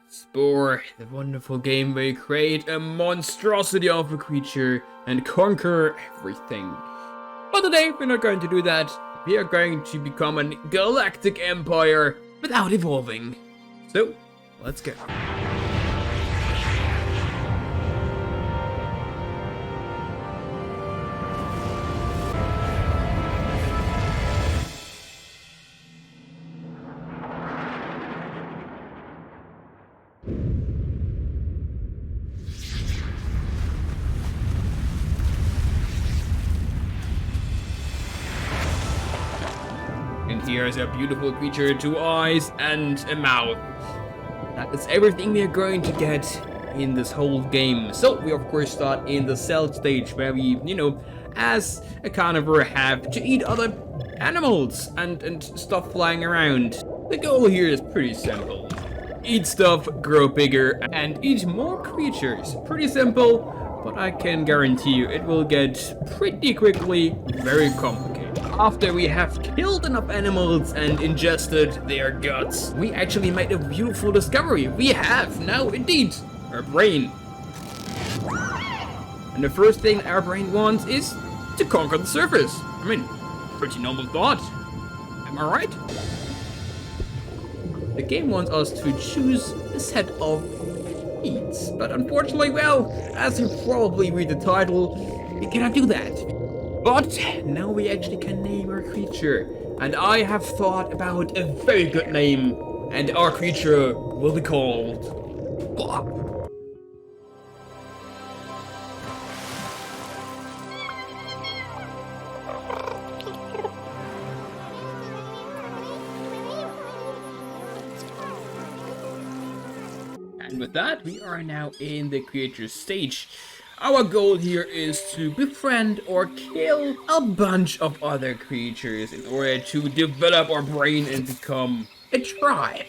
Spore, the wonderful game where you create a monstrosity of a creature and conquer everything. But today we're not going to do that. We are going to become a galactic empire without evolving. So, let's go. And here's a beautiful creature, 2 eyes and a mouth. That is everything we are going to get in this whole game. So we of course start in the cell stage where we, as a carnivore have to eat other animals and stuff flying around. The goal here is pretty simple. Eat stuff, grow bigger, and eat more creatures. Pretty simple, but I can guarantee you it will get pretty quickly very complicated. After we have killed enough animals and ingested their guts, we actually made a beautiful discovery. We have now indeed our brain. And the first thing our brain wants is to conquer the surface. I mean, pretty normal thought. Am I right? The game wants us to choose a set of feats, but unfortunately, well, as you probably read the title, we cannot do that. But now we actually can name our creature, and I have thought about a very good name, and our creature will be called Bob. And with that, we are now in the creature stage. Our goal here is to befriend or kill a bunch of other creatures in order to develop our brain and become a tribe.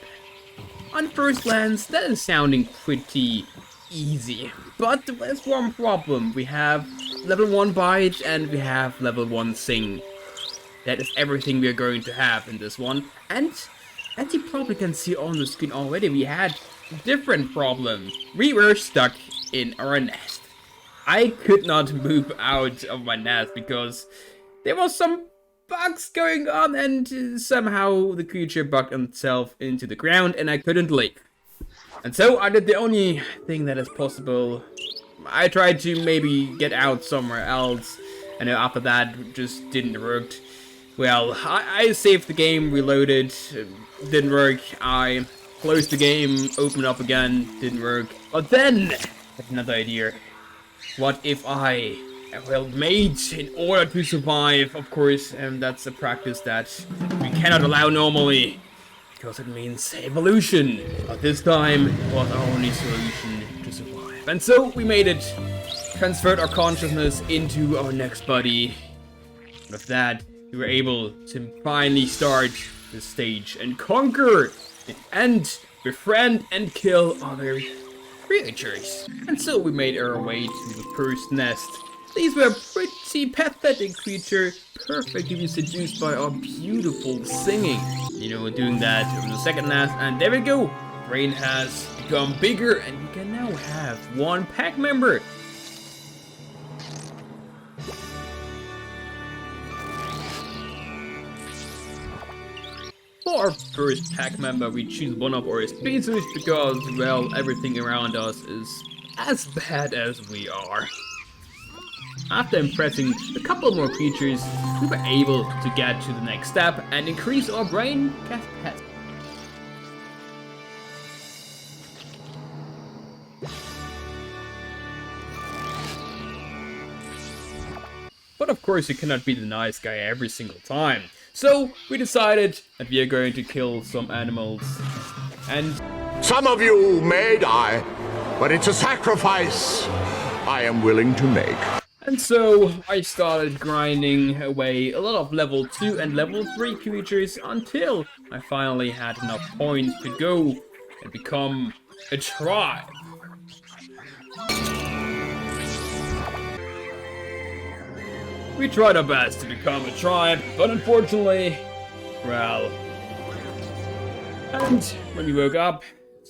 On first glance, that is sounding pretty easy, but there's one problem. We have level 1 bite and we have level 1 sing. That is everything we are going to have in this one, and as you probably can see on the screen already, we had different problems. We were stuck in our nest. I could not move out of my nest because there was some bugs going on and somehow the creature bugged itself into the ground and I couldn't leave. And so I did the only thing that is possible. I tried to maybe get out somewhere else, and after that just didn't work. Well, I saved the game, reloaded, didn't work. I closed the game, opened up again, didn't work. But then, I had another idea. What if I well mate in order to survive, of course, and that's a practice that we cannot allow normally, because it means evolution. But this time, it was our only solution to survive. And so, we made it, transferred our consciousness into our next body. With that, we were able to finally start the stage and conquer and befriend and kill other creatures. And so we made our way to the first nest. These were pretty pathetic creatures, perfect to be seduced by our beautiful singing. Doing that over the second nest, and there we go. Brain has become bigger, and we can now have 1 pack member. For our first pack member, we choose one of our species because, well, everything around us is as bad as we are. After impressing a couple more creatures, we were able to get to the next step and increase our brain capacity. But of course you cannot be the nice guy every single time. So we decided that we are going to kill some animals. And some of you may die, but it's a sacrifice I am willing to make. And so I started grinding away a lot of level 2 and level 3 creatures until I finally had enough points to go and become a tribe. We tried our best to become a tribe, but unfortunately, well... And when we woke up,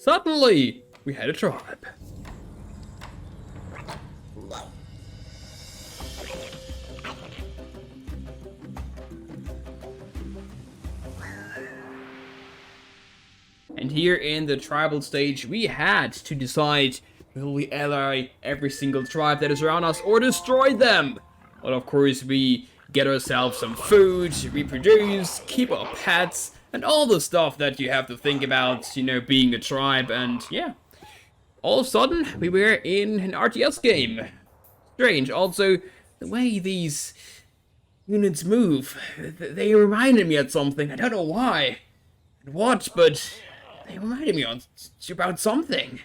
suddenly we had a tribe. And here in the tribal stage, we had to decide, will we ally every single tribe that is around us or destroy them? Well, of course, we get ourselves some food, reproduce, keep our pets, and all the stuff that you have to think about, you know, being a tribe, and yeah. All of a sudden, we were in an RTS game. Strange. Also, the way these units move, they reminded me of something. I don't know why. What, but they reminded me about something.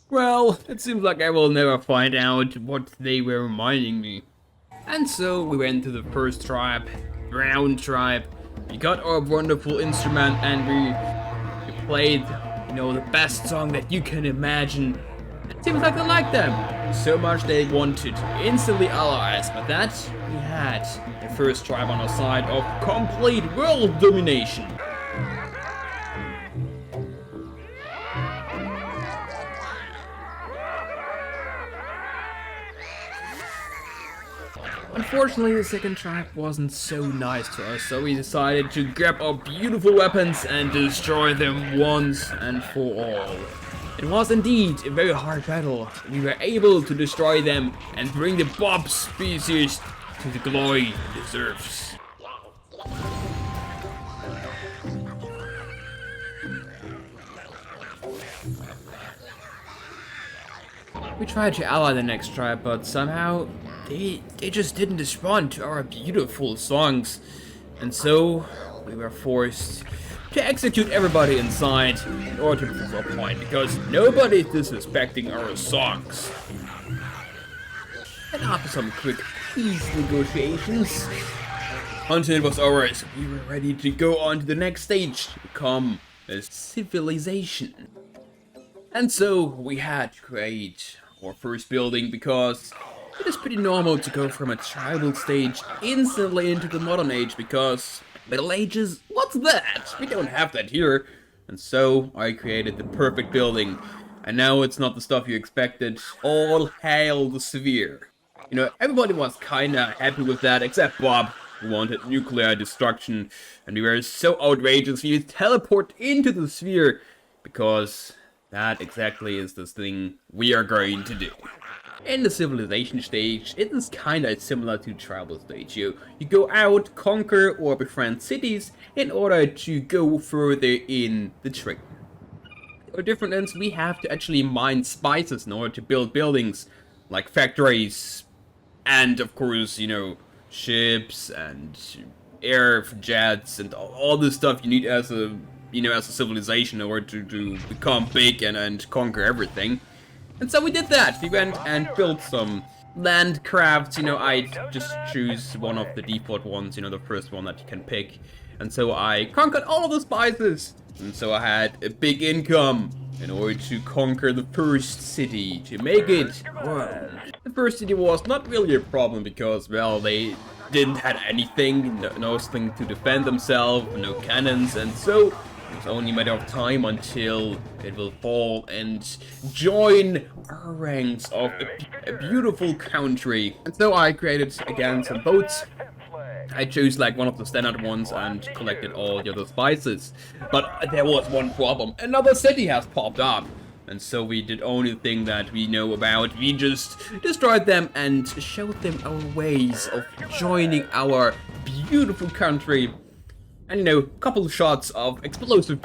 Well, it seems like I will never find out what they were reminding me. And so we went to the first tribe, Brown tribe. We got our wonderful instrument and we played, you know, the best song that you can imagine. It seems like they liked them so much they wanted to instantly ally us, but that we had the first tribe on our side of complete world domination. Unfortunately, the second tribe wasn't so nice to us, so we decided to grab our beautiful weapons and destroy them once and for all. It was indeed a very hard battle. We were able to destroy them and bring the Bob species to the glory it deserves. We tried to ally the next tribe, but somehow they just didn't respond to our beautiful songs. And so we were forced to execute everybody inside in order to prove our point, because nobody is disrespecting our songs. And after some quick peace negotiations, until it was over, we were ready to go on to the next stage to become a civilization. And so we had to create our first building, because it is pretty normal to go from a tribal stage instantly into the modern age, because Middle Ages, what's that? We don't have that here. And so I created the perfect building. And now it's not the stuff you expected. All hail the Sphere. You know, everybody was kinda happy with that, except Bob, who wanted nuclear destruction. And we were so outrageous, we teleport into the Sphere, because that exactly is the thing we are going to do. In the civilization stage, it is kinda similar to tribal stage. You go out, conquer or befriend cities in order to go further in the trade. The difference is we have to actually mine spices in order to build buildings, like factories, and of course, you know, ships and air jets and all the stuff you need as a, you know, as a civilization in order to become big and conquer everything. And so we did that. We went and built some land crafts. You know, I just choose one of the default ones, you know, the first one that you can pick. And so I conquered all of the spices. And so I had a big income in order to conquer the first city, to make it world. The first city was not really a problem because, well, they didn't have anything, no thing to defend themselves, no cannons, and so it's only a matter of time until it will fall and join our ranks of a beautiful country. And so I created again some boats. I chose like one of the standard ones and collected all the other spices. But there was one problem. Another city has popped up. And so we did only the thing that we know about. We just destroyed them and showed them our ways of joining our beautiful country. And you know, a couple of shots of explosive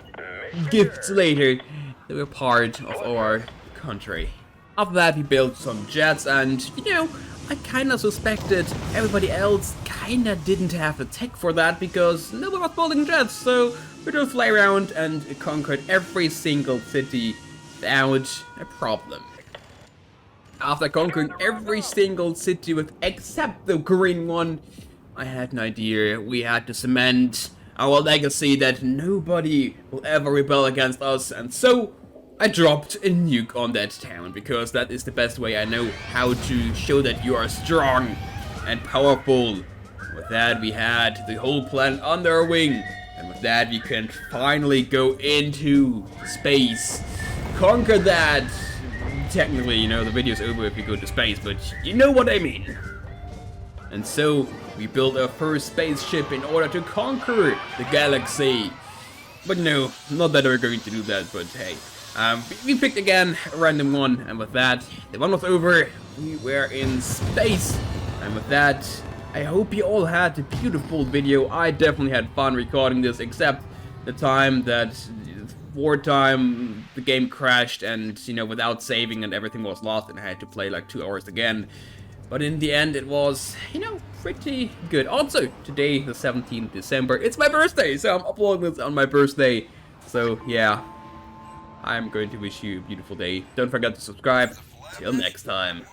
gifts later, they were part of our country. After that, we built some jets, and you know, I kinda suspected everybody else kinda didn't have the tech for that because nobody was building jets, so we just fly around and conquered every single city without a problem. After conquering every single city except the green one, I had an idea. We had to cement our legacy that nobody will ever rebel against us, and so I dropped a nuke on that town, because that is the best way I know how to show that you are strong and powerful With that, we had the whole planet under our wing. And with that, we can finally go into space. Conquer that. Technically, you know, the video's over if you go to space, but you know what I mean. And so, we built our first spaceship in order to conquer the galaxy. But no, not that we're going to do that, but hey. We picked again a random one, and with that, the one was over. We were in space. And with that, I hope you all had a beautiful video. I definitely had fun recording this, except the time that wartime the game crashed and, you know, without saving and everything was lost and I had to play like 2 hours again. But in the end it was, you know, pretty good. Also, today, the 17th December, it's my birthday, so I'm uploading this on my birthday. So yeah, I'm going to wish you a beautiful day. Don't forget to subscribe. Till next time.